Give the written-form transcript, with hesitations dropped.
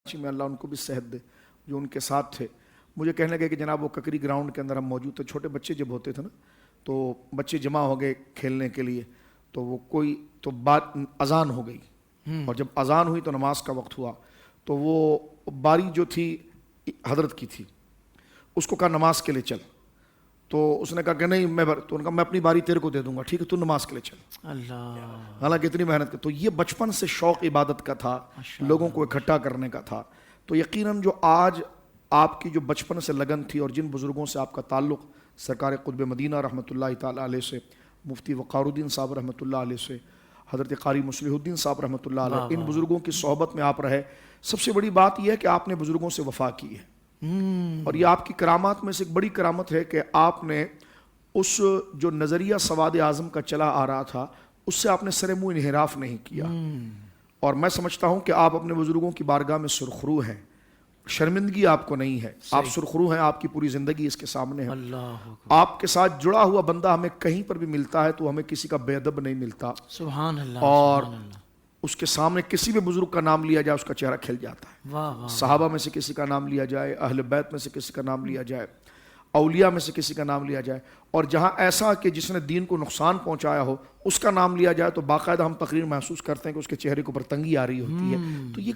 میں اللہ ان کو بھی صحت دے جو ان کے ساتھ تھے. مجھے کہنے لگے کہ جناب وہ ککری گراؤنڈ کے اندر ہم موجود تھے, چھوٹے بچے جب ہوتے تھے نا تو بچے جمع ہو گئے کھیلنے کے لیے, تو وہ کوئی تو بات اذان ہو گئی, اور جب اذان ہوئی تو نماز کا وقت ہوا, تو وہ باری جو تھی حضرت کی تھی, اس کو کہا نماز کے لیے چل, تو اس نے کہا کہ نہیں میں تو ان کا میں اپنی باری تیرے کو دے دوں گا, ٹھیک ہے تو نماز کے لیے چل. اللہ, حالانکہ اتنی محنت کا, تو یہ بچپن سے شوق عبادت کا تھا, لوگوں کو اکٹھا کرنے کا تھا. تو یقیناً جو آج آپ کی جو بچپن سے لگن تھی اور جن بزرگوں سے آپ کا تعلق سرکار قطب مدینہ رحمۃ اللہ تعالیٰ علیہ سے, مفتی وقار الدین صاحب رحمۃ اللہ علیہ سے, حضرت قاری مصلح الدین صاحب رحمۃ اللہ علیہ, ان بزرگوں کی صحبت میں آپ رہے. سب سے بڑی بات یہ ہے کہ آپ نے بزرگوں سے وفا کی ہے, اور یہ آپ کی کرامات میں سے ایک بڑی کرامت ہے کہ آپ نے اس جو نظریہ سواد اعظم کا چلا آ رہا تھا اس سے آپ نے سر منہ انحراف نہیں کیا. اور میں سمجھتا ہوں کہ آپ اپنے بزرگوں کی بارگاہ میں سرخرو ہیں, شرمندگی آپ کو نہیں ہے, آپ سرخرو ہیں, آپ کی پوری زندگی اس کے سامنے ہے. آپ کے ساتھ جڑا ہوا بندہ ہمیں کہیں پر بھی ملتا ہے تو ہمیں کسی کا بے ادب نہیں ملتا, سبحان اللہ, اور اس کے سامنے کسی بھی بزرگ کا نام لیا جائے اس کا چہرہ کھل جاتا ہے. صحابہ میں سے کسی کا نام لیا جائے, اہل بیت میں سے کسی کا نام لیا جائے, اولیاء میں سے کسی کا نام لیا جائے, اور جہاں ایسا کہ جس نے دین کو نقصان پہنچایا ہو اس کا نام لیا جائے تو باقاعدہ ہم تقریر محسوس کرتے ہیں کہ اس کے چہرے کے اوپر تنگی آ رہی ہوتی ہے. تو یہ